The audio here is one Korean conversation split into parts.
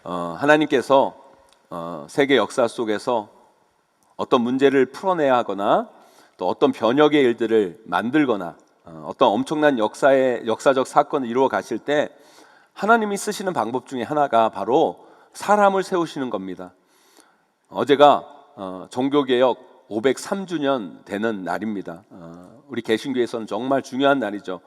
하나님께서 세계 역사 속에서 어떤 문제를 풀어내야 하거나 또 어떤 변혁의 일들을 만들거나 어떤 엄청난 역사적 사건을 이루어 가실 때 하나님이 쓰시는 방법 중에 하나가 바로 사람을 세우시는 겁니다. 어제가 종교개혁 503주년 되는 날입니다. 우리 개신교에서는 정말 중요한 날이죠.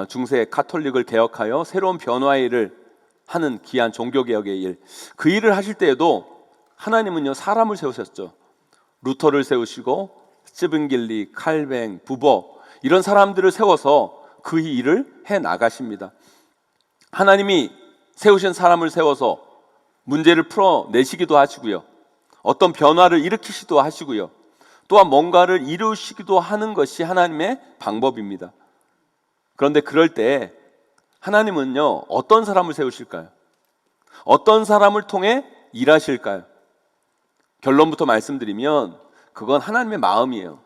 중세 카톨릭을 개혁하여 새로운 변화의 일을 하는 귀한 종교개혁의 일, 그 일을 하실 때에도 하나님은요 사람을 세우셨죠. 루터를 세우시고 스티븐길리, 칼뱅, 부버 이런 사람들을 세워서 그 일을 해 나가십니다. 하나님이 세우신 사람을 세워서 문제를 풀어내시기도 하시고요, 어떤 변화를 일으키시기도 하시고요, 또한 뭔가를 이루시기도 하는 것이 하나님의 방법입니다. 그런데 그럴 때 하나님은요 어떤 사람을 세우실까요? 어떤 사람을 통해 일하실까요? 결론부터 말씀드리면 그건 하나님의 마음이에요.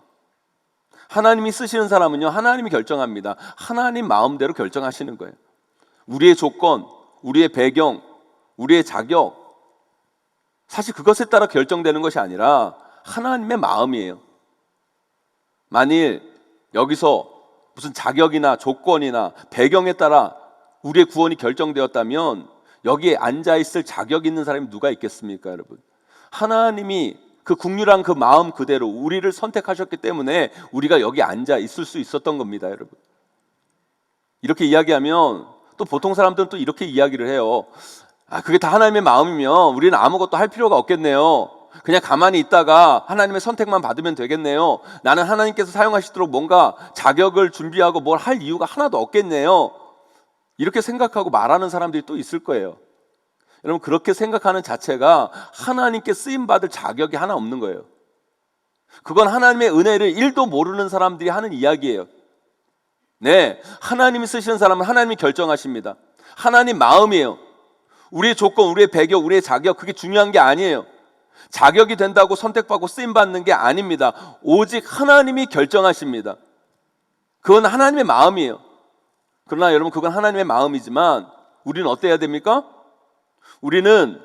하나님이 쓰시는 사람은요 하나님이 결정합니다. 하나님 마음대로 결정하시는 거예요. 우리의 조건, 우리의 배경, 우리의 자격, 사실 그것에 따라 결정되는 것이 아니라 하나님의 마음이에요. 만일 여기서 무슨 자격이나 조건이나 배경에 따라 우리의 구원이 결정되었다면 여기에 앉아있을 자격 있는 사람이 누가 있겠습니까, 여러분? 하나님이 그 국률한 그 마음 그대로 우리를 선택하셨기 때문에 우리가 여기 앉아 있을 수 있었던 겁니다, 여러분. 이렇게 이야기하면 또 보통 사람들은 또 이렇게 이야기를 해요. 그게 다 하나님의 마음이면 우리는 아무것도 할 필요가 없겠네요. 그냥 가만히 있다가 하나님의 선택만 받으면 되겠네요. 나는 하나님께서 사용하시도록 뭔가 자격을 준비하고 뭘 할 이유가 하나도 없겠네요. 이렇게 생각하고 말하는 사람들이 또 있을 거예요. 여러분, 그렇게 생각하는 자체가 하나님께 쓰임받을 자격이 하나 없는 거예요. 그건 하나님의 은혜를 1도 모르는 사람들이 하는 이야기예요. 네, 하나님이 쓰시는 사람은 하나님이 결정하십니다. 하나님 마음이에요. 우리의 조건, 우리의 배경, 우리의 자격, 그게 중요한 게 아니에요. 자격이 된다고 선택받고 쓰임받는 게 아닙니다. 오직 하나님이 결정하십니다. 그건 하나님의 마음이에요. 그러나 여러분, 그건 하나님의 마음이지만 우리는 어때야 됩니까? 우리는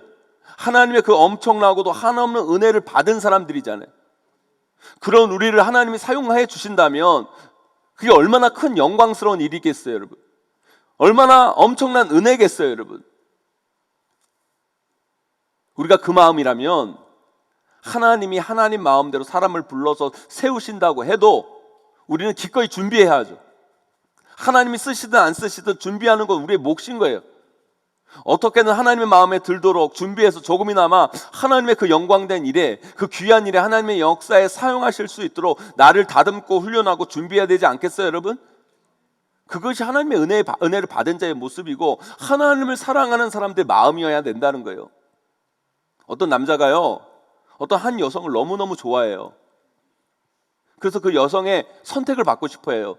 하나님의 그 엄청나고도 한없는 은혜를 받은 사람들이잖아요. 그런 우리를 하나님이 사용해 주신다면 그게 얼마나 큰 영광스러운 일이겠어요, 여러분. 얼마나 엄청난 은혜겠어요, 여러분. 우리가 그 마음이라면 하나님이 하나님 마음대로 사람을 불러서 세우신다고 해도 우리는 기꺼이 준비해야 하죠. 하나님이 쓰시든 안 쓰시든 준비하는 건 우리의 몫인 거예요. 어떻게든 하나님의 마음에 들도록 준비해서 조금이나마 하나님의 그 영광된 일에, 그 귀한 일에, 하나님의 역사에 사용하실 수 있도록 나를 다듬고 훈련하고 준비해야 되지 않겠어요, 여러분? 그것이 하나님의 은혜를 받은 자의 모습이고 하나님을 사랑하는 사람들의 마음이어야 된다는 거예요. 어떤 남자가요 어떤 한 여성을 너무너무 좋아해요. 그래서 그 여성의 선택을 받고 싶어 해요.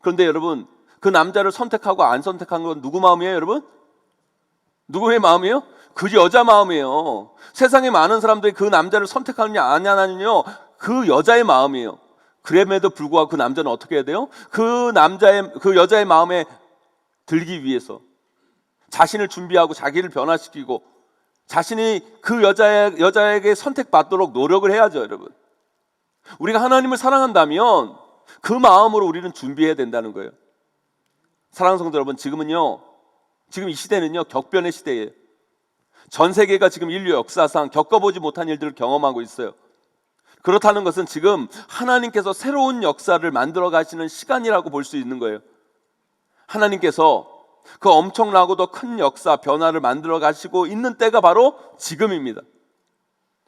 그런데 여러분, 그 남자를 선택하고 안 선택한 건 누구 마음이에요, 여러분? 누구의 마음이에요? 그 여자 마음이에요. 세상에 많은 사람들이 그 남자를 선택하느냐 안 하느냐는요 그 여자의 마음이에요. 그럼에도 불구하고 그 남자는 어떻게 해야 돼요? 그 여자의 마음에 들기 위해서 자신을 준비하고 자기를 변화시키고 자신이 그 여자에게 선택받도록 노력을 해야죠, 여러분. 우리가 하나님을 사랑한다면 그 마음으로 우리는 준비해야 된다는 거예요. 사랑하는 성도 여러분, 지금 이 시대는요 격변의 시대예요. 전 세계가 지금 인류 역사상 겪어보지 못한 일들을 경험하고 있어요. 그렇다는 것은 지금 하나님께서 새로운 역사를 만들어 가시는 시간이라고 볼 수 있는 거예요. 하나님께서 그 엄청나고도 큰 역사, 변화를 만들어 가시고 있는 때가 바로 지금입니다.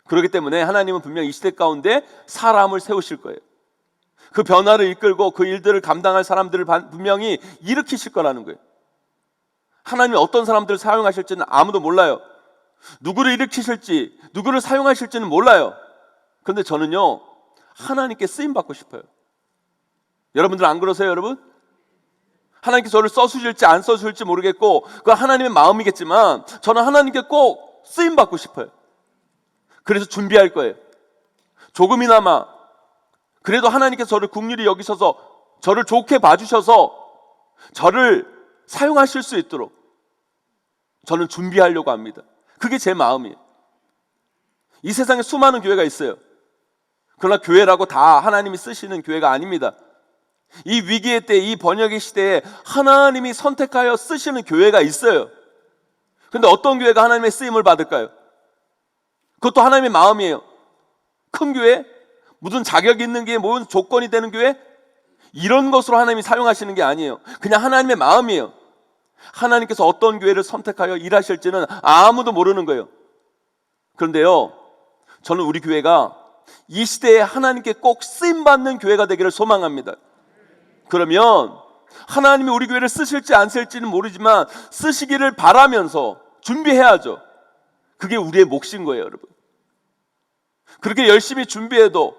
그렇기 때문에 하나님은 분명히 이 시대 가운데 사람을 세우실 거예요. 그 변화를 이끌고 그 일들을 감당할 사람들을 분명히 일으키실 거라는 거예요. 하나님이 어떤 사람들을 사용하실지는 아무도 몰라요. 누구를 일으키실지, 누구를 사용하실지는 몰라요. 그런데 저는요 하나님께 쓰임받고 싶어요. 여러분들 안 그러세요, 여러분? 하나님께 저를 써주실지 안 써주실지 모르겠고 그건 하나님의 마음이겠지만 저는 하나님께 꼭 쓰임받고 싶어요. 그래서 준비할 거예요. 조금이나마 그래도 하나님께서 저를 긍휼히 여기셔서 저를 좋게 봐주셔서 저를 사용하실 수 있도록 저는 준비하려고 합니다. 그게 제 마음이에요. 이 세상에 수많은 교회가 있어요. 그러나 교회라고 다 하나님이 쓰시는 교회가 아닙니다. 이 위기의 때, 이 번역의 시대에 하나님이 선택하여 쓰시는 교회가 있어요. 그런데 어떤 교회가 하나님의 쓰임을 받을까요? 그것도 하나님의 마음이에요. 큰 교회? 무슨 자격 있는 게 무슨 조건이 되는 교회? 이런 것으로 하나님이 사용하시는 게 아니에요. 그냥 하나님의 마음이에요. 하나님께서 어떤 교회를 선택하여 일하실지는 아무도 모르는 거예요. 그런데요, 저는 우리 교회가 이 시대에 하나님께 꼭 쓰임받는 교회가 되기를 소망합니다. 그러면 하나님이 우리 교회를 쓰실지 안 쓸지는 모르지만 쓰시기를 바라면서 준비해야죠. 그게 우리의 몫인 거예요, 여러분. 그렇게 열심히 준비해도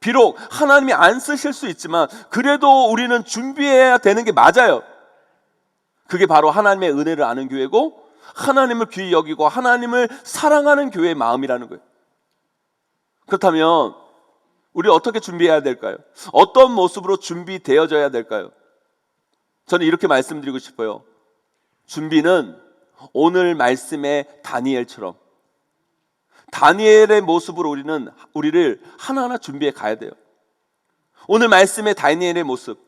비록 하나님이 안 쓰실 수 있지만 그래도 우리는 준비해야 되는 게 맞아요. 그게 바로 하나님의 은혜를 아는 교회고 하나님을 귀히 여기고 하나님을 사랑하는 교회의 마음이라는 거예요. 그렇다면 우리 어떻게 준비해야 될까요? 어떤 모습으로 준비되어져야 될까요? 저는 이렇게 말씀드리고 싶어요. 준비는 오늘 말씀의 다니엘처럼 다니엘의 모습으로 우리를 하나하나 준비해 가야 돼요. 오늘 말씀의 다니엘의 모습.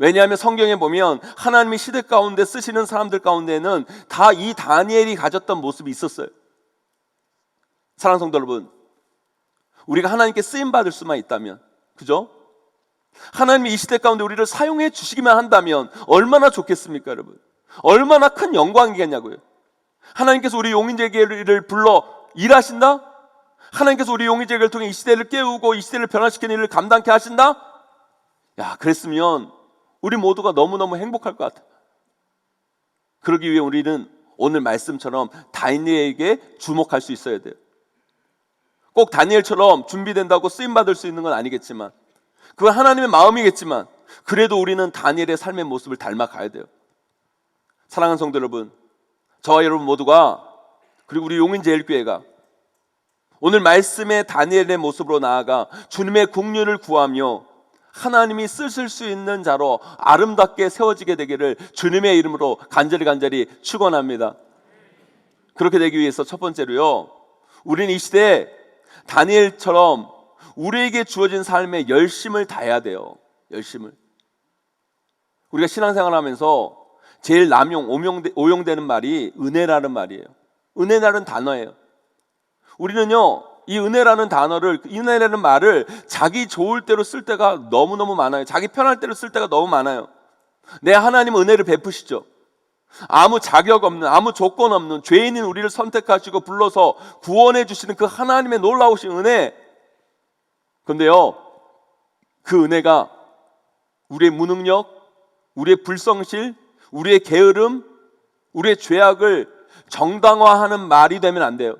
왜냐하면 성경에 보면 하나님이 시대 가운데 쓰시는 사람들 가운데는 다 이 다니엘이 가졌던 모습이 있었어요. 사랑하는 성도 여러분, 우리가 하나님께 쓰임받을 수만 있다면, 그죠? 하나님이 이 시대 가운데 우리를 사용해 주시기만 한다면 얼마나 좋겠습니까, 여러분? 얼마나 큰 영광이겠냐고요. 하나님께서 우리 용인재교회를 불러 일하신다? 하나님께서 우리 용인재교회를 통해 이 시대를 깨우고 이 시대를 변화시키는 일을 감당케 하신다? 야, 그랬으면 우리 모두가 너무너무 행복할 것 같아요. 그러기 위해 우리는 오늘 말씀처럼 다니엘에게 주목할 수 있어야 돼요. 꼭 다니엘처럼 준비된다고 쓰임받을 수 있는 건 아니겠지만, 그건 하나님의 마음이겠지만, 그래도 우리는 다니엘의 삶의 모습을 닮아가야 돼요. 사랑하는 성도 여러분, 저와 여러분 모두가, 그리고 우리 용인제일교회가 오늘 말씀의 다니엘의 모습으로 나아가 주님의 국륜을 구하며 하나님이 쓰실 수 있는 자로 아름답게 세워지게 되기를 주님의 이름으로 간절히 축원합니다. 그렇게 되기 위해서 첫 번째로요, 우리는 이 시대에 다니엘처럼 우리에게 주어진 삶에 열심을 다해야 돼요. 열심을. 우리가 신앙생활하면서 제일 오용되는 말이 은혜라는 말이에요. 은혜라는 단어예요. 우리는요, 이 은혜라는 단어를, 은혜라는 말을 자기 좋을 대로 쓸 때가 너무너무 많아요. 자기 편할 대로 쓸 때가 너무 많아요. 내 하나님은 은혜를 베푸시죠. 아무 자격 없는, 아무 조건 없는 죄인인 우리를 선택하시고 불러서 구원해 주시는 그 하나님의 놀라우신 은혜. 그런데요, 그 은혜가 우리의 무능력, 우리의 불성실, 우리의 게으름, 우리의 죄악을 정당화하는 말이 되면 안 돼요.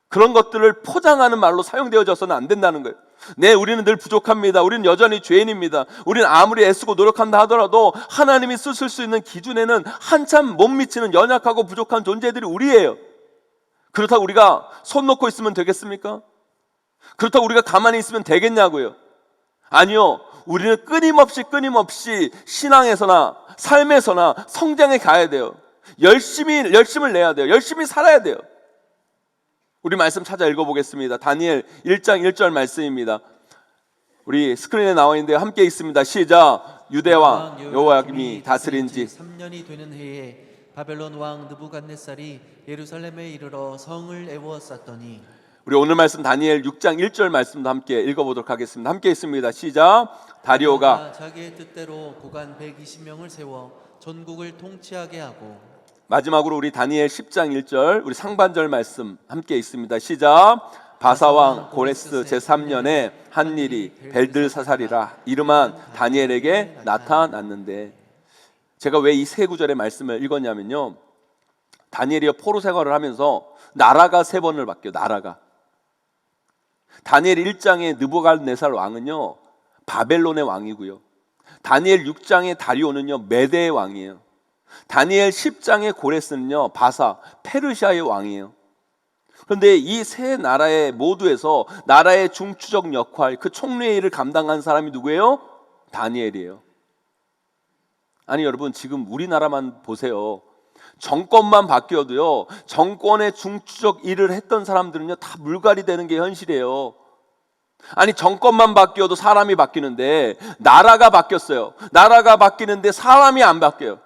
그런 것들을 포장하는 말로 사용되어져서는 안 된다는 거예요. 네, 우리는 늘 부족합니다. 우리는 여전히 죄인입니다. 우리는 아무리 애쓰고 노력한다 하더라도 하나님이 쓰실 수 있는 기준에는 한참 못 미치는 연약하고 부족한 존재들이 우리예요. 그렇다고 우리가 손 놓고 있으면 되겠습니까? 그렇다고 우리가 가만히 있으면 되겠냐고요? 아니요. 우리는 끊임없이 신앙에서나 삶에서나 성장해 가야 돼요. 열심을 내야 돼요. 열심히 살아야 돼요. 우리 말씀 찾아 읽어보겠습니다. 다니엘 1장 1절 말씀입니다. 우리 스크린에 나와 있는데 함께 있습니다. 시작. 유대왕 여호야김이 다스린 지 3년이 되는 해에 바벨론 왕 느부갓네살이 예루살렘에 이르러 성을 애워 쌌더니. 우리 오늘 말씀 다니엘 6장 1절 말씀도 함께 읽어보도록 하겠습니다. 함께 있습니다. 시작. 다리오가 자기의 뜻대로 고관 120명을 세워 전국을 통치하게 하고. 마지막으로 우리 다니엘 10장 1절 우리 상반절 말씀 함께 있습니다. 시작. 바사왕 고레스 제3년에 한 일이 벨들사살이라 이름한 다니엘에게 나타났는데, 제가 왜 이 세 구절의 말씀을 읽었냐면요, 다니엘이 포로 생활을 하면서 나라가 세 번을 바뀌어요. 나라가. 다니엘 1장의 느부갓네살 왕은요 바벨론의 왕이고요, 다니엘 6장의 다리오는요 메대의 왕이에요. 다니엘 10장의 고레스는요 바사 페르시아의 왕이에요. 그런데 이 세 나라의 모두에서 나라의 중추적 역할, 그 총리의 일을 감당한 사람이 누구예요? 다니엘이에요. 아니 여러분, 지금 우리나라만 보세요. 정권만 바뀌어도요, 정권의 중추적 일을 했던 사람들은요 다 물갈이 되는 게 현실이에요. 아니, 정권만 바뀌어도 사람이 바뀌는데 나라가 바뀌었어요. 나라가 바뀌는데 사람이 안 바뀌어요.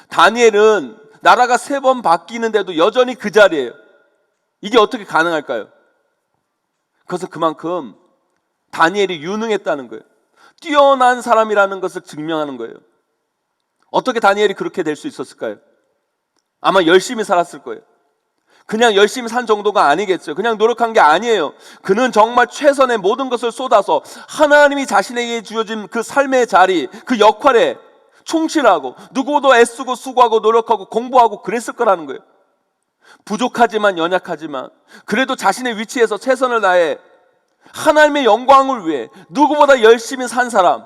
다니엘은 나라가 3번 바뀌는데도 여전히 그 자리예요. 이게 어떻게 가능할까요? 그것은 그만큼 다니엘이 유능했다는 거예요. 뛰어난 사람이라는 것을 증명하는 거예요. 어떻게 다니엘이 그렇게 될 수 있었을까요? 아마 열심히 살았을 거예요. 그냥 열심히 산 정도가 아니겠죠. 그냥 노력한 게 아니에요. 그는 정말 최선의 모든 것을 쏟아서 하나님이 자신에게 주어진 그 삶의 자리, 그 역할에 충실하고 누구보다 애쓰고 수고하고 노력하고 공부하고 그랬을 거라는 거예요. 부족하지만 연약하지만 그래도 자신의 위치에서 최선을 다해 하나님의 영광을 위해 누구보다 열심히 산 사람,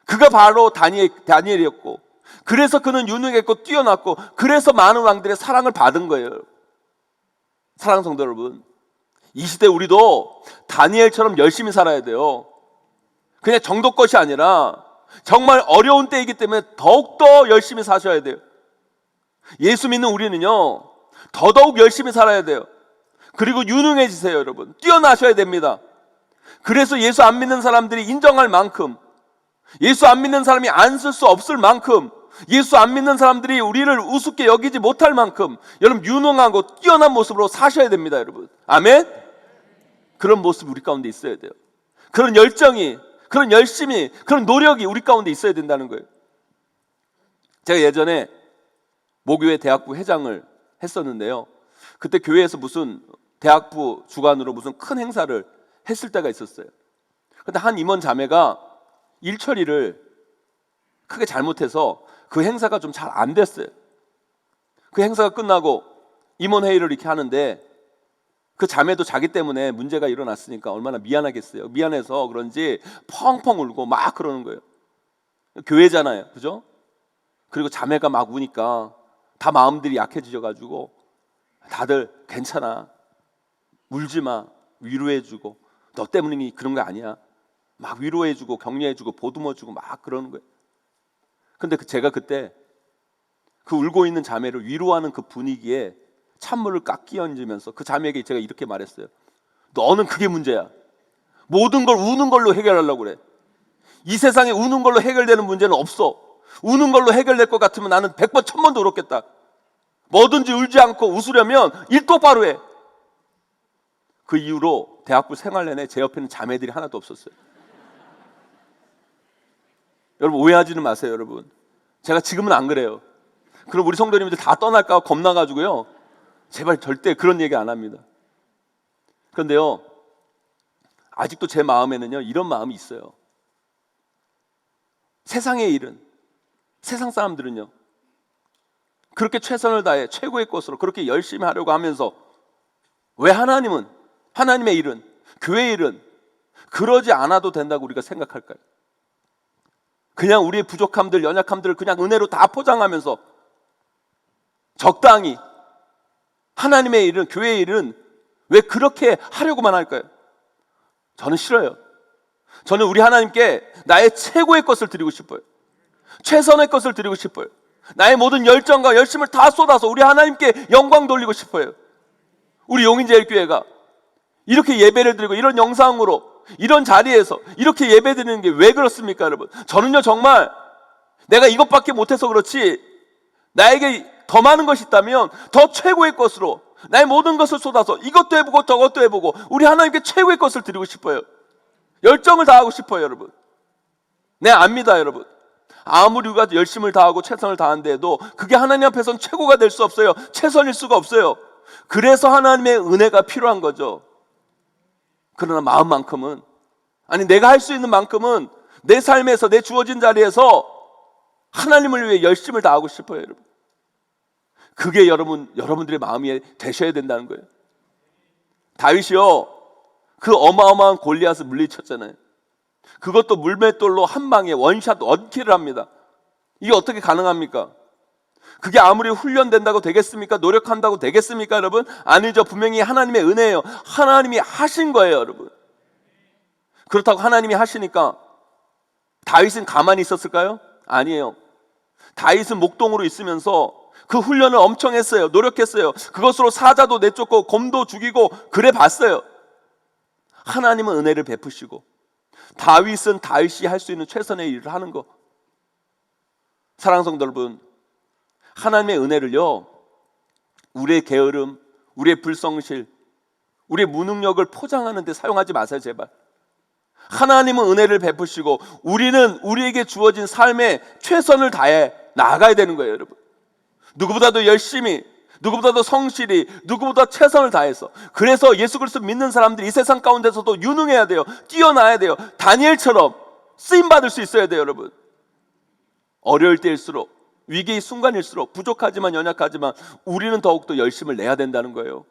그가 바로 다니엘이었고, 그래서 그는 유능했고 뛰어났고, 그래서 많은 왕들의 사랑을 받은 거예요. 사랑하는 성도 여러분, 이 시대 우리도 다니엘처럼 열심히 살아야 돼요. 그냥 정도 것이 아니라 정말 어려운 때이기 때문에 더욱더 열심히 사셔야 돼요. 예수 믿는 우리는요 더더욱 열심히 살아야 돼요. 그리고 유능해지세요. 여러분, 뛰어나셔야 됩니다. 그래서 예수 안 믿는 사람들이 인정할 만큼, 예수 안 믿는 사람이 안 쓸 수 없을 만큼, 예수 안 믿는 사람들이 우리를 우습게 여기지 못할 만큼 여러분 유능하고 뛰어난 모습으로 사셔야 됩니다. 여러분, 아멘. 그런 모습이 우리 가운데 있어야 돼요. 그런 열정이, 그런 열심이, 그런 노력이 우리 가운데 있어야 된다는 거예요. 제가 예전에 모교회 대학부 회장을 했었는데요, 그때 교회에서 무슨 대학부 주관으로 무슨 큰 행사를 했을 때가 있었어요. 근데 한 임원 자매가 일 처리를 크게 잘못해서 그 행사가 좀 잘 안 됐어요. 그 행사가 끝나고 임원회의를 이렇게 하는데 그 자매도 자기 때문에 문제가 일어났으니까 얼마나 미안하겠어요. 미안해서 그런지 펑펑 울고 막 그러는 거예요. 교회잖아요, 그죠? 그리고 자매가 막 우니까 다 마음들이 약해지셔가지고 다들 괜찮아, 울지 마, 위로해주고, 너 때문에 그런 거 아니야, 막 위로해주고 격려해주고 보듬어주고 막 그러는 거예요. 근데 제가 그때 그 울고 있는 자매를 위로하는 그 분위기에 찬물을 깍 끼얹으면서 그 자매에게 제가 이렇게 말했어요. 너는 그게 문제야. 모든 걸 우는 걸로 해결하려고 그래. 이 세상에 우는 걸로 해결되는 문제는 없어. 우는 걸로 해결될 것 같으면 나는 100번 1000번도 울었겠다. 뭐든지 울지 않고 웃으려면 일 똑바로 해. 그 이후로 대학부 생활 내내 제 옆에는 자매들이 하나도 없었어요. 여러분, 오해하지는 마세요. 여러분, 제가 지금은 안 그래요. 그럼 우리 성도님들 다 떠날까 겁나가지고요, 제발 절대 그런 얘기 안 합니다. 그런데요, 아직도 제 마음에는요 이런 마음이 있어요. 세상의 일은, 세상 사람들은요 그렇게 최선을 다해 최고의 것으로 그렇게 열심히 하려고 하면서 왜 하나님은, 하나님의 일은, 교회의 일은 그러지 않아도 된다고 우리가 생각할까요? 그냥 우리의 부족함들, 연약함들을 그냥 은혜로 다 포장하면서 적당히 하나님의 일은, 교회의 일은 왜 그렇게 하려고만 할까요? 저는 싫어요. 저는 우리 하나님께 나의 최고의 것을 드리고 싶어요. 최선의 것을 드리고 싶어요. 나의 모든 열정과 열심을 다 쏟아서 우리 하나님께 영광 돌리고 싶어요. 우리 용인제일교회가 이렇게 예배를 드리고 이런 영상으로 이런 자리에서 이렇게 예배 드리는 게 왜 그렇습니까, 여러분? 저는요 정말 내가 이것밖에 못해서 그렇지, 나에게 더 많은 것이 있다면 더 최고의 것으로 나의 모든 것을 쏟아서 이것도 해보고 저것도 해보고 우리 하나님께 최고의 것을 드리고 싶어요. 열정을 다하고 싶어요. 여러분, 네, 압니다. 여러분, 아무리 우리가 열심을 다하고 최선을 다하는데도 그게 하나님 앞에서는 최고가 될 수 없어요. 최선일 수가 없어요. 그래서 하나님의 은혜가 필요한 거죠. 그러나 마음만큼은, 아니 내가 할 수 있는 만큼은 내 삶에서, 내 주어진 자리에서 하나님을 위해 열심을 다하고 싶어요. 여러분, 그게 여러분들의 마음이 되셔야 된다는 거예요. 다윗이요 그 어마어마한 골리앗을 물리쳤잖아요. 그것도 물맷돌로 한 방에 원샷 원킬을 합니다. 이게 어떻게 가능합니까? 그게 아무리 훈련된다고 되겠습니까? 노력한다고 되겠습니까? 여러분, 아니죠. 분명히 하나님의 은혜예요. 하나님이 하신 거예요. 여러분, 그렇다고 하나님이 하시니까 다윗은 가만히 있었을까요? 아니에요. 다윗은 목동으로 있으면서 그 훈련을 엄청 했어요. 노력했어요. 그것으로 사자도 내쫓고 곰도 죽이고 그래 봤어요. 하나님은 은혜를 베푸시고 다윗은 다윗이 할 수 있는 최선의 일을 하는 거. 사랑하는 성도 여러분, 하나님의 은혜를요, 우리의 게으름, 우리의 불성실, 우리의 무능력을 포장하는 데 사용하지 마세요, 제발. 하나님은 은혜를 베푸시고 우리는 우리에게 주어진 삶에 최선을 다해 나아가야 되는 거예요, 여러분. 누구보다도 열심히, 누구보다도 성실히, 누구보다 최선을 다해서. 그래서 예수 그리스도 믿는 사람들이 이 세상 가운데서도 유능해야 돼요. 뛰어나야 돼요. 다니엘처럼 쓰임받을 수 있어야 돼요, 여러분. 어려울 때일수록, 위기의 순간일수록, 부족하지만 연약하지만 우리는 더욱더 열심을 내야 된다는 거예요.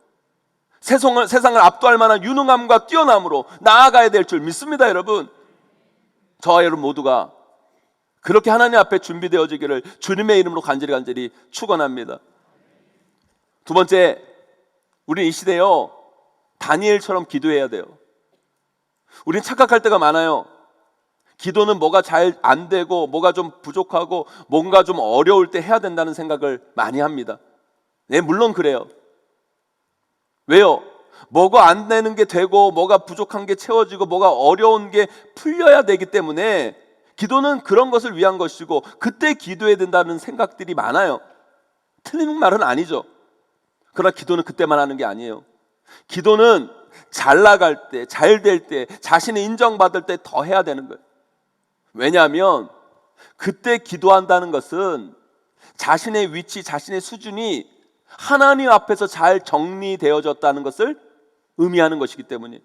세상을 압도할 만한 유능함과 뛰어남으로 나아가야 될 줄 믿습니다, 여러분. 저와 여러분 모두가 그렇게 하나님 앞에 준비되어지기를 주님의 이름으로 간절히 축원합니다. 두 번째, 우리는 이 시대요, 다니엘처럼 기도해야 돼요. 우리는 착각할 때가 많아요. 기도는 뭐가 잘 안 되고 뭐가 좀 부족하고 뭔가 좀 어려울 때 해야 된다는 생각을 많이 합니다. 네, 물론 그래요. 왜요? 뭐가 안 되는 게 되고 뭐가 부족한 게 채워지고 뭐가 어려운 게 풀려야 되기 때문에 기도는 그런 것을 위한 것이고 그때 기도해야 된다는 생각들이 많아요. 틀린 말은 아니죠. 그러나 기도는 그때만 하는 게 아니에요. 기도는 잘 나갈 때, 잘 될 때, 자신이 인정받을 때 더 해야 되는 거예요. 왜냐하면 그때 기도한다는 것은 자신의 위치, 자신의 수준이 하나님 앞에서 잘 정리되어졌다는 것을 의미하는 것이기 때문에.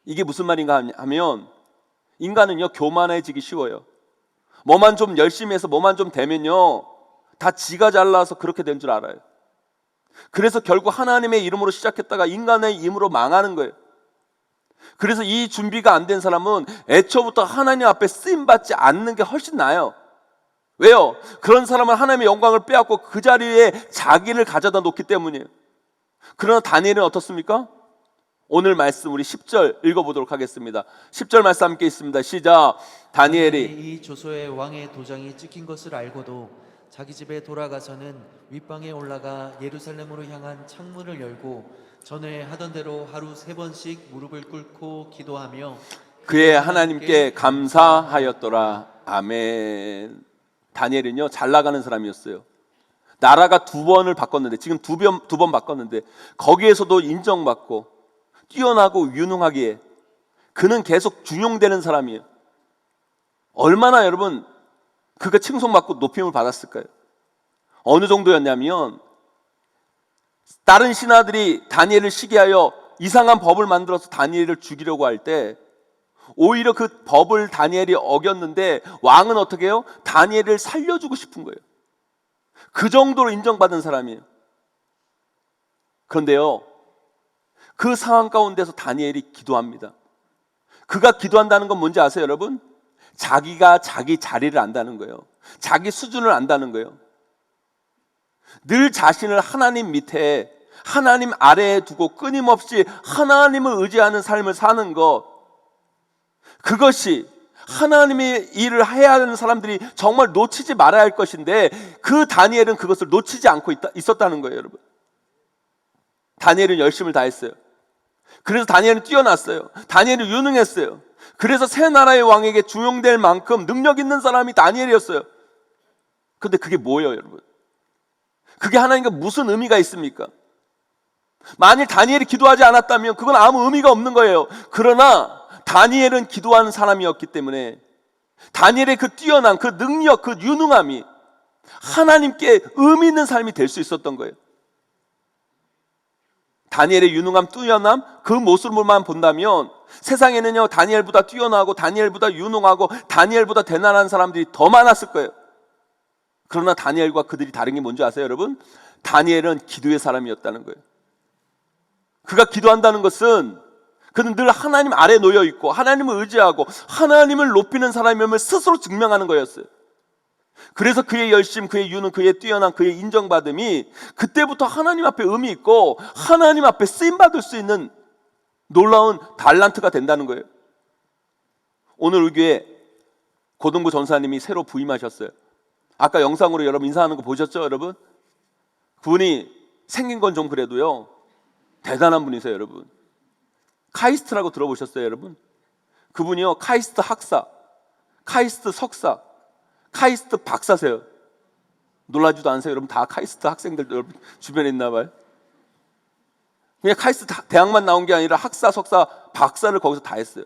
이게 무슨 말인가 하면 인간은요, 교만해지기 쉬워요. 뭐만 좀 열심히 해서 뭐만 좀 되면요, 다 지가 잘나서 그렇게 된 줄 알아요. 그래서 결국 하나님의 이름으로 시작했다가 인간의 힘으로 망하는 거예요. 그래서 이 준비가 안 된 사람은 애초부터 하나님 앞에 쓰임받지 않는 게 훨씬 나아요. 왜요? 그런 사람은 하나님의 영광을 빼앗고 그 자리에 자기를 가져다 놓기 때문이에요. 그러나 다니엘은 어떻습니까? 오늘 말씀 우리 10절 읽어보도록 하겠습니다. 10절 말씀 함께 있습니다. 시작. 다니엘이 이 조소의 왕의 도장이 찍힌 것을 알고도 자기 집에 돌아가서는 윗방에 올라가 예루살렘으로 향한 창문을 열고 전에 하던 대로 하루 3번씩 무릎을 꿇고 기도하며 그의 하나님께 감사하였더라. 아멘. 다니엘은요, 잘 나가는 사람이었어요. 나라가 2번을 바꿨는데, 지금 두 번 바꿨는데 거기에서도 인정받고 뛰어나고 유능하기에 그는 계속 중용되는 사람이에요. 얼마나 여러분 그가 칭송받고 높임을 받았을까요? 어느 정도였냐면 다른 신하들이 다니엘을 시기하여 이상한 법을 만들어서 다니엘을 죽이려고 할 때 오히려 그 법을 다니엘이 어겼는데 왕은 어떻게 해요? 다니엘을 살려주고 싶은 거예요. 그 정도로 인정받은 사람이에요. 그런데요, 그 상황 가운데서 다니엘이 기도합니다. 그가 기도한다는 건 뭔지 아세요, 여러분? 자기가 자기 자리를 안다는 거예요. 자기 수준을 안다는 거예요. 늘 자신을 하나님 밑에, 하나님 아래에 두고 끊임없이 하나님을 의지하는 삶을 사는 것, 그것이 하나님의 일을 해야 하는 사람들이 정말 놓치지 말아야 할 것인데 그 다니엘은 그것을 놓치지 않고 있었다는 거예요, 여러분. 다니엘은 열심을 다했어요. 그래서 다니엘은 뛰어났어요. 다니엘은 유능했어요. 그래서 새 나라의 왕에게 중용될 만큼 능력 있는 사람이 다니엘이었어요. 그런데 그게 뭐예요, 여러분? 그게 하나님과 무슨 의미가 있습니까? 만일 다니엘이 기도하지 않았다면 그건 아무 의미가 없는 거예요. 그러나 다니엘은 기도하는 사람이었기 때문에 다니엘의 그 뛰어난 그 능력, 그 유능함이 하나님께 의미 있는 삶이 될 수 있었던 거예요. 다니엘의 유능함, 뛰어남, 그 모습만 본다면 세상에는요, 다니엘보다 뛰어나고 다니엘보다 유능하고 다니엘보다 대단한 사람들이 더 많았을 거예요. 그러나 다니엘과 그들이 다른 게 뭔지 아세요, 여러분? 다니엘은 기도의 사람이었다는 거예요. 그가 기도한다는 것은 그는 늘 하나님 아래 놓여 있고 하나님을 의지하고 하나님을 높이는 사람임을 스스로 증명하는 거였어요. 그래서 그의 열심, 그의 유능, 그의 뛰어난 그의 인정받음이 그때부터 하나님 앞에 의미 있고 하나님 앞에 쓰임받을 수 있는 놀라운 달란트가 된다는 거예요. 오늘 우리 교회 고등부 전사님이 새로 부임하셨어요. 아까 영상으로 여러분 인사하는 거 보셨죠, 여러분? 그분이 생긴 건 좀 그래도요, 대단한 분이세요, 여러분. 카이스트라고 들어보셨어요, 여러분? 그분이요, 카이스트 학사, 카이스트 석사, 카이스트 박사세요. 놀라지도 않으세요? 여러분 다 카이스트 학생들 여러분 주변에 있나 봐요. 그냥 카이스트 대학만 나온 게 아니라 학사, 석사, 박사를 거기서 다 했어요.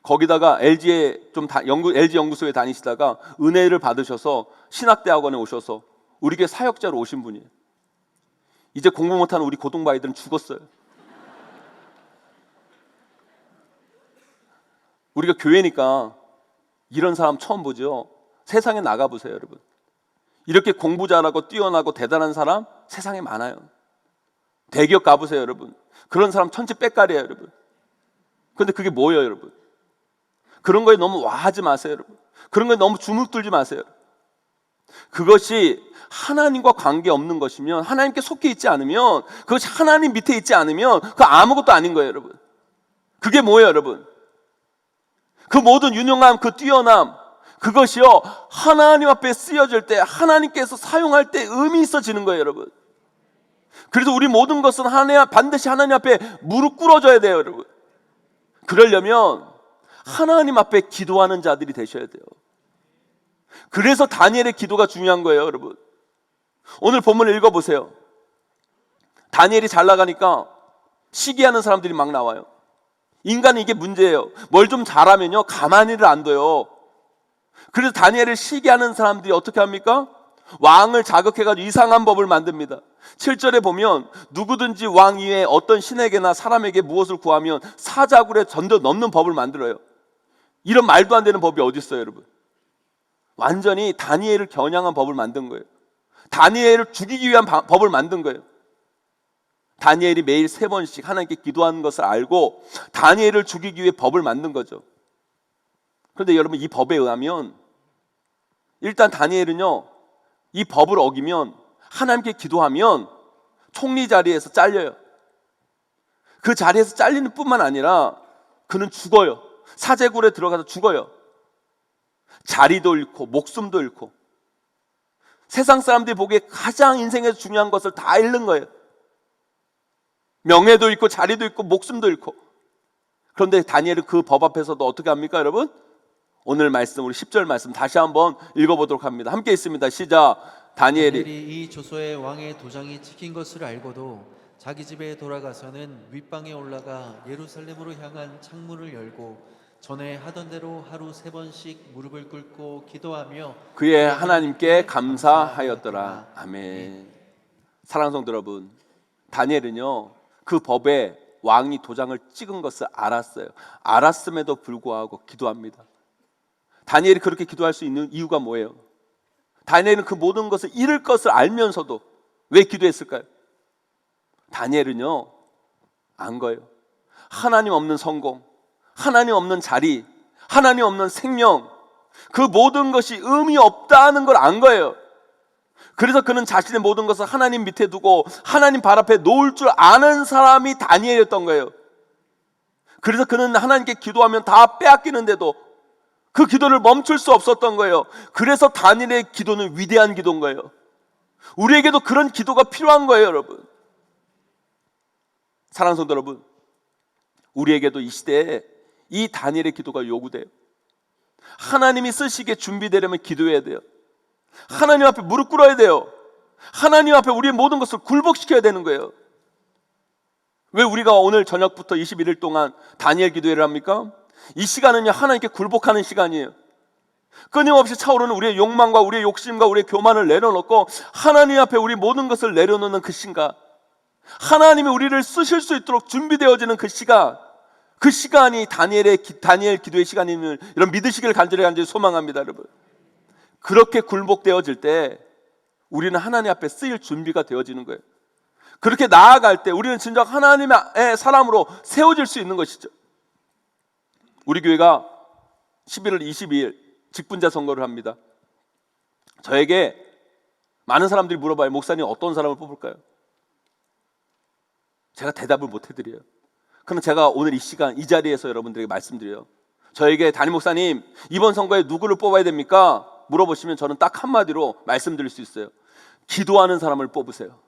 거기다가 LG에 LG 연구소에 다니시다가 은혜를 받으셔서 신학대학원에 오셔서 우리 교회 사역자로 오신 분이에요. 이제 공부 못하는 우리 고등바이들은 죽었어요. 우리가 교회니까 이런 사람 처음 보죠. 세상에 나가보세요, 여러분. 이렇게 공부 잘하고 뛰어나고 대단한 사람 세상에 많아요. 대기업 가보세요, 여러분. 그런 사람 천지빽깔이에요, 여러분. 그런데 그게 뭐예요, 여러분? 그런 거에 너무 와하지 마세요, 여러분. 그런 거에 너무 주눅들지 마세요. 그것이 하나님과 관계없는 것이면, 하나님께 속해 있지 않으면, 그것이 하나님 밑에 있지 않으면 그거 아무것도 아닌 거예요, 여러분. 그게 뭐예요, 여러분? 그 모든 유능함, 그 뛰어남, 그것이요 하나님 앞에 쓰여질 때, 하나님께서 사용할 때 의미 있어지는 거예요, 여러분. 그래서 우리 모든 것은 반드시 하나님 앞에 무릎 꿇어져야 돼요, 여러분. 그러려면 하나님 앞에 기도하는 자들이 되셔야 돼요. 그래서 다니엘의 기도가 중요한 거예요, 여러분. 오늘 본문을 읽어보세요. 다니엘이 잘 나가니까 시기하는 사람들이 막 나와요. 인간은 이게 문제예요. 뭘 좀 잘하면요 가만히를 안 둬요. 그래서 다니엘을 시기하는 사람들이 어떻게 합니까? 왕을 자극해가지고 이상한 법을 만듭니다. 7절에 보면 누구든지 왕 위에 어떤 신에게나 사람에게 무엇을 구하면 사자굴에 전도 넘는 법을 만들어요. 이런 말도 안 되는 법이 어디 있어요, 여러분? 완전히 다니엘을 겨냥한 법을 만든 거예요. 다니엘을 죽이기 위한 법을 만든 거예요. 다니엘이 매일 3번씩 하나님께 기도하는 것을 알고 다니엘을 죽이기 위해 법을 만든 거죠. 그런데 여러분, 이 법에 의하면 일단 다니엘은요, 이 법을 어기면, 하나님께 기도하면 총리 자리에서 잘려요. 그 자리에서 잘리는 뿐만 아니라 그는 죽어요. 사제굴에 들어가서 죽어요. 자리도 잃고 목숨도 잃고 세상 사람들이 보기에 가장 인생에서 중요한 것을 다 잃는 거예요. 명예도 잃고 자리도 잃고 목숨도 잃고. 그런데 다니엘은 그 법 앞에서도 어떻게 합니까, 여러분? 오늘 말씀, 우리 10절 말씀 다시 한번 읽어보도록 합니다. 함께 있습니다. 시작. 다니엘이 이 조서에 왕의 도장이 찍힌 것을 알고도 자기 집에 돌아가서는 윗방에 올라가 예루살렘으로 향한 창문을 열고 전에 하던 대로 하루 3번씩 무릎을 꿇고 기도하며 그의 하나님께 감사하였더라. 아멘. 사랑하는 성도 여러분, 다니엘은요 그 법에 왕이 도장을 찍은 것을 알았어요. 알았음에도 불구하고 기도합니다. 다니엘이 그렇게 기도할 수 있는 이유가 뭐예요? 다니엘은 그 모든 것을 잃을 것을 알면서도 왜 기도했을까요? 다니엘은요 안 거예요. 하나님 없는 성공, 하나님 없는 자리, 하나님 없는 생명, 그 모든 것이 의미 없다는 걸 안 거예요. 그래서 그는 자신의 모든 것을 하나님 밑에 두고 하나님 발 앞에 놓을 줄 아는 사람이 다니엘이었던 거예요. 그래서 그는 하나님께 기도하면 다 빼앗기는데도 그 기도를 멈출 수 없었던 거예요. 그래서 다니엘의 기도는 위대한 기도인 거예요. 우리에게도 그런 기도가 필요한 거예요, 여러분. 사랑하는 성도 여러분, 우리에게도 이 시대에 이 다니엘의 기도가 요구돼요. 하나님이 쓰시기에 준비되려면 기도해야 돼요. 하나님 앞에 무릎 꿇어야 돼요. 하나님 앞에 우리의 모든 것을 굴복시켜야 되는 거예요. 왜 우리가 오늘 저녁부터 21일 동안 다니엘 기도회를 합니까? 이 시간은요 하나님께 굴복하는 시간이에요. 끊임없이 차오르는 우리의 욕망과 우리의 욕심과 우리의 교만을 내려놓고 하나님 앞에 우리 모든 것을 내려놓는 그 시간, 하나님이 우리를 쓰실 수 있도록 준비되어지는 그 시간이 다니엘 기도의 시간임을 이런 믿으시길 간절히 소망합니다, 여러분. 그렇게 굴복되어질 때 우리는 하나님 앞에 쓰일 준비가 되어지는 거예요. 그렇게 나아갈 때 우리는 진정 하나님의 사람으로 세워질 수 있는 것이죠. 우리 교회가 11월 22일 직분자 선거를 합니다. 저에게 많은 사람들이 물어봐요. 목사님 어떤 사람을 뽑을까요? 제가 대답을 못 해드려요. 그럼 제가 오늘 이 시간 이 자리에서 여러분들에게 말씀드려요. 저에게 담임 목사님 이번 선거에 누구를 뽑아야 됩니까? 물어보시면 저는 딱 한마디로 말씀드릴 수 있어요. 기도하는 사람을 뽑으세요.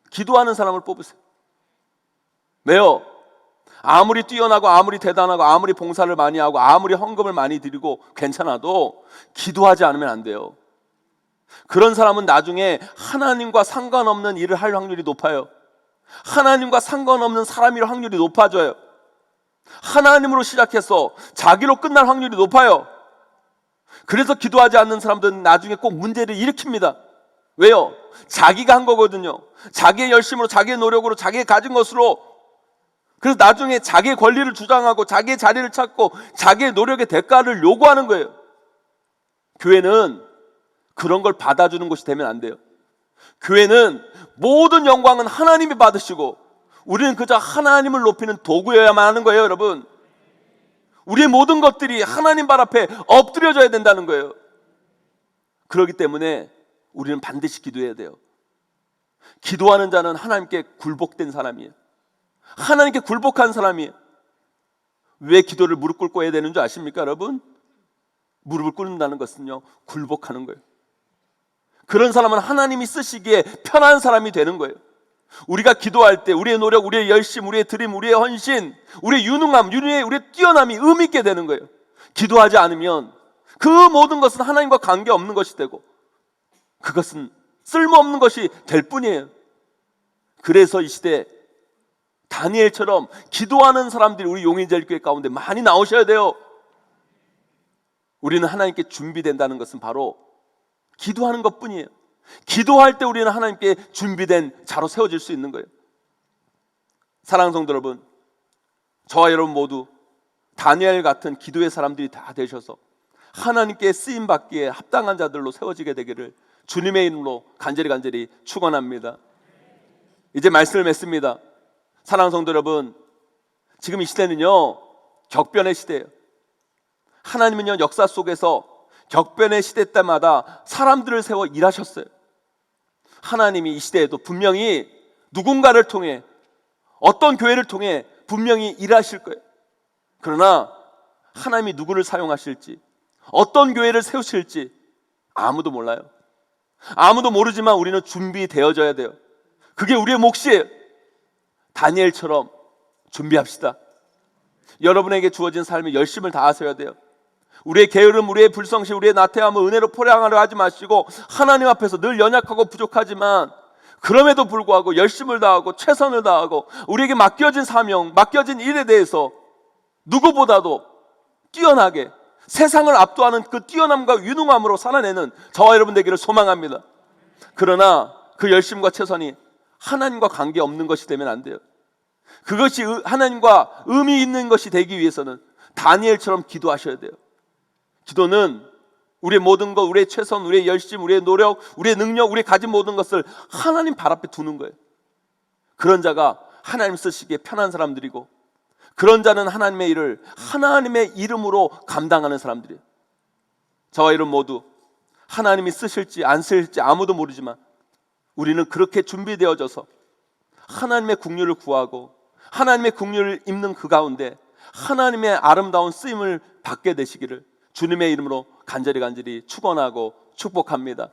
기도하는 사람을 뽑으세요. 왜요? 아무리 뛰어나고 아무리 대단하고 아무리 봉사를 많이 하고 아무리 헌금을 많이 드리고 괜찮아도 기도하지 않으면 안 돼요. 그런 사람은 나중에 하나님과 상관없는 일을 할 확률이 높아요. 하나님과 상관없는 사람일 확률이 높아져요. 하나님으로 시작해서 자기로 끝날 확률이 높아요. 그래서 기도하지 않는 사람들은 나중에 꼭 문제를 일으킵니다. 왜요? 자기가 한 거거든요. 자기의 열심으로, 자기의 노력으로, 자기가 가진 것으로. 그래서 나중에 자기의 권리를 주장하고 자기의 자리를 찾고 자기의 노력의 대가를 요구하는 거예요. 교회는 그런 걸 받아주는 곳이 되면 안 돼요. 교회는 모든 영광은 하나님이 받으시고 우리는 그저 하나님을 높이는 도구여야만 하는 거예요, 여러분. 우리의 모든 것들이 하나님 발 앞에 엎드려져야 된다는 거예요. 그렇기 때문에 우리는 반드시 기도해야 돼요. 기도하는 자는 하나님께 굴복된 사람이에요. 하나님께 굴복한 사람이에요. 왜 기도를 무릎 꿇고 해야 되는 줄 아십니까, 여러분? 무릎을 꿇는다는 것은요, 굴복하는 거예요. 그런 사람은 하나님이 쓰시기에 편한 사람이 되는 거예요. 우리가 기도할 때 우리의 노력, 우리의 열심, 우리의 드림, 우리의 헌신, 우리의 유능함, 우리의 뛰어남이 의미 있게 되는 거예요. 기도하지 않으면 그 모든 것은 하나님과 관계없는 것이 되고 그것은 쓸모없는 것이 될 뿐이에요. 그래서 이 시대 다니엘처럼 기도하는 사람들이 우리 용인제일교회 가운데 많이 나오셔야 돼요. 우리는 하나님께 준비된다는 것은 바로 기도하는 것뿐이에요. 기도할 때 우리는 하나님께 준비된 자로 세워질 수 있는 거예요. 사랑하는 성도 여러분, 저와 여러분 모두 다니엘 같은 기도의 사람들이 다 되셔서 하나님께 쓰임받기에 합당한 자들로 세워지게 되기를 주님의 이름으로 간절히 축원합니다. 이제 말씀을 맺습니다. 사랑하는 성도 여러분, 지금 이 시대는요, 격변의 시대예요. 하나님은요, 역사 속에서 격변의 시대 때마다 사람들을 세워 일하셨어요. 하나님이 이 시대에도 분명히 누군가를 통해, 어떤 교회를 통해 분명히 일하실 거예요. 그러나 하나님이 누구를 사용하실지, 어떤 교회를 세우실지 아무도 몰라요. 아무도 모르지만 우리는 준비되어져야 돼요. 그게 우리의 몫이에요. 다니엘처럼 준비합시다. 여러분에게 주어진 삶에 열심을 다하셔야 돼요. 우리의 게으름, 우리의 불성실, 우리의 나태함을 은혜로 포장하려 하지 마시고 하나님 앞에서 늘 연약하고 부족하지만 그럼에도 불구하고 열심을 다하고 최선을 다하고 우리에게 맡겨진 사명, 맡겨진 일에 대해서 누구보다도 뛰어나게 세상을 압도하는 그 뛰어남과 유능함으로 살아내는 저와 여러분 되기를 소망합니다. 그러나 그 열심과 최선이 하나님과 관계없는 것이 되면 안 돼요. 그것이 하나님과 의미 있는 것이 되기 위해서는 다니엘처럼 기도하셔야 돼요. 기도는 우리의 모든 것, 우리의 최선, 우리의 열심, 우리의 노력, 우리의 능력, 우리 가진 모든 것을 하나님 발 앞에 두는 거예요. 그런 자가 하나님 쓰시기에 편한 사람들이고 그런 자는 하나님의 일을 하나님의 이름으로 감당하는 사람들이에요. 저와 여러분 모두 하나님이 쓰실지 안 쓰실지 아무도 모르지만 우리는 그렇게 준비되어져서 하나님의 국률을 구하고 하나님의 국률을 입는 그 가운데 하나님의 아름다운 쓰임을 받게 되시기를 주님의 이름으로 간절히 축원하고 축복합니다.